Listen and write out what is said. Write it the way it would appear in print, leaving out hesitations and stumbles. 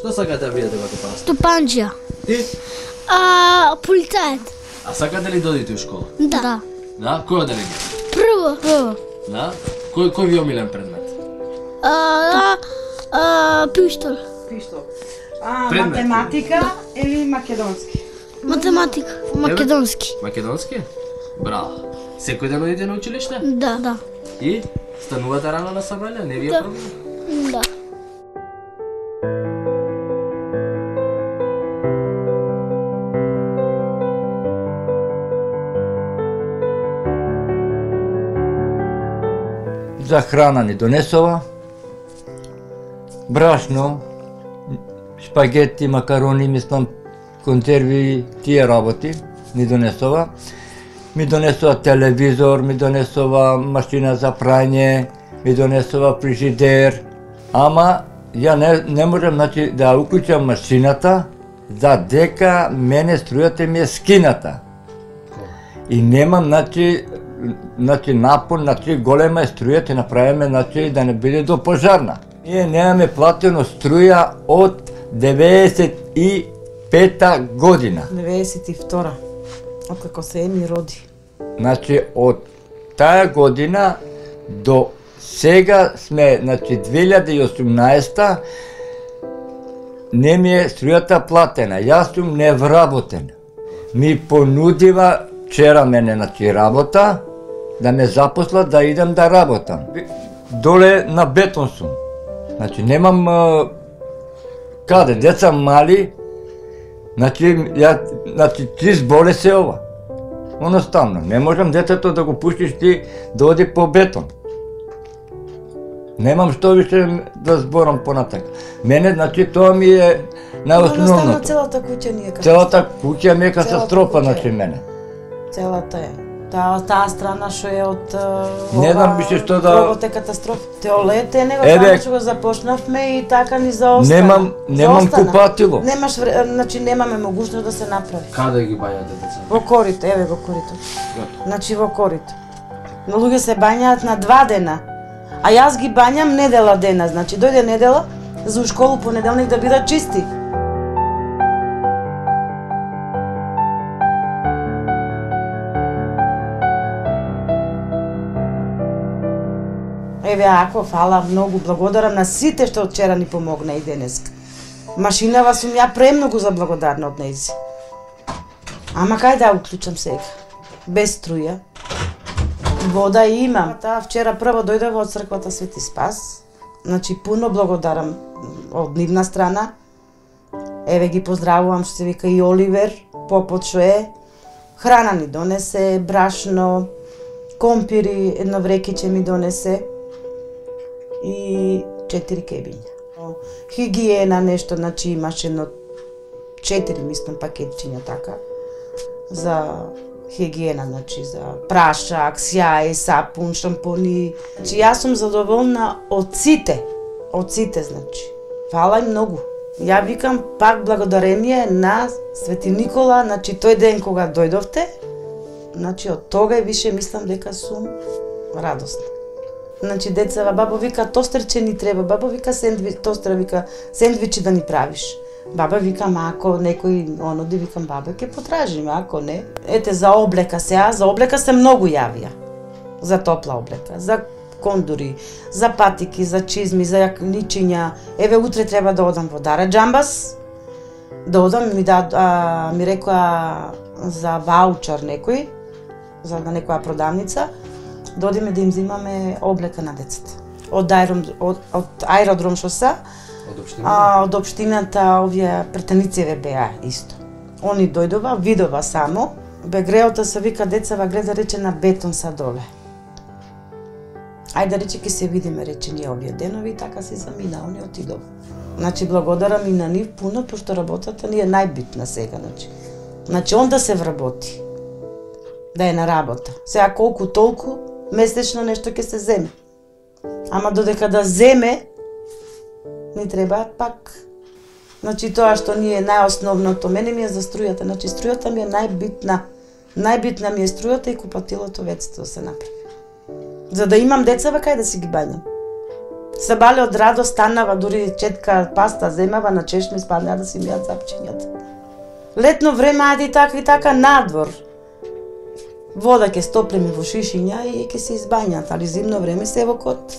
Што сакате да бидете како пораснете? Стопанџија. Ти? Полицајец. А сакате ли да одите у школа? Да. Да? Кој оделење? Прво. Да? Кој ви е омилен предмет? Пиштол. Пиштол. Предмет. Математика или македонски? Математика. Македонски. Македонски? Браво. Секој ден одите на училиште? Да. И? Станувате рано на сабања? Не ви е Да. проблем? Да. За храна ни донесува, брашно, шпагети, макарони, мислам, консерви, тие работи ни донесува. Ми донесува телевизор, ми донесува машина за прање, ми донесува фрижидер. Ама ја не можам да уклучам машината, за дека мене струјата ми е скината. И немам напон, голема е струјата, направиме да не биде до пожарна. Ние немаме платено струја од 95-та година. 92-та. Откако се Еми роди. Од таа година до сега сме, 2018-та, не ми е струјата платена. Јас сум невработен. Ми понудива вчера мене работа, да ме запослат да идем да работам. Доле на бетон сум. Немам каде, деца мали, чист болест е ова. Оноставно, не можам детето да го пуштиш ти да оди по бетон. Немам што више да зборам понатак. Мене, тоа ми е најосновното. Целата куќа ни е катастрофа. Целата куќа ми е катастрофа, мене. Целата е. Таа страна што е од не знам више што да... Овој е катастрофа. Теолете него само што го започнавме и така ни заостана. Немам купатило. Немаме могушност да се направи. Каде ги бајате деца? Во корито, во корито. Во корито. Но луѓе се бањаат на 2 дена. А јас ги бањам недела дена, дојде недела за школу понеделник да бидат чисти. Ако фала многу, благодарам на сите што од вчера ни помогна и денеска. Машинава сум ја премногу заблагодарна од нејзи. Ама кај да уклучам сега? Без струја. Вода имам. Таа вчера прво дојдова од црквата Свети Спас. Пуно благодарам од нивна страна. Ги поздравувам што се вика и Оливер, попот што е. Храна ни донесе, брашно, компири, едно врекиче ми донесе. И 4 кебиња. Хигиена нешто, имаше едно 4, мислам, пакетчиња така. За хигиена, за прашак, сјај, сапун, шампони. Јас сум задоволна од сите, Фала им многу. Ја викам пак благодарение на Свети Никола, тој ден кога дојдовте, од тога и више мислам дека сум радосна. Децава, бабо вика тостерче ни треба, бабо вика тостера вика сендвичи да ни правиш. Баба викам, ако некој оноди, викам, баба, ќе потражиме, ако не. Ете, за облека за облека се многу јавија. За топла облека, за кондури, за патики, за чизми, за јакничиња. Утре треба да одам во Дара Џамбас. Да одам, ми рекоа за ваучер некој, за некоја продавница. Да одиме да им земаме облека на децата. Од аеродром шоса, од општината, овие претеници беа исто. Они дојдова, видова само, греота се вика децава гледа рече на бетон садове. Ајде рече ке се видиме рече ние овие денови и така се замина, они отидов. Благодарам и на нив пуно, пошто работата ни е најбитна сега, он да се вработи. Да е на работа. Сега колку толку месечно нешто ќе се земе. Ама додека да земе, ни требаат пак. Тоа што ни е најосновното, мене ми е за струјата. Струјата ми е најбитна. Најбитна ми е струјата и купатилото вецето да се направи. За да имам децава кај да си ги бањам. се бали од радост, станава, дури четка паста земава на чешми, спаднаа да си мијат запчињата. Летно време, ајде и така надвор. Вода ќе стоплиме во шишиња и ќе се избањат, али зимно време се во кот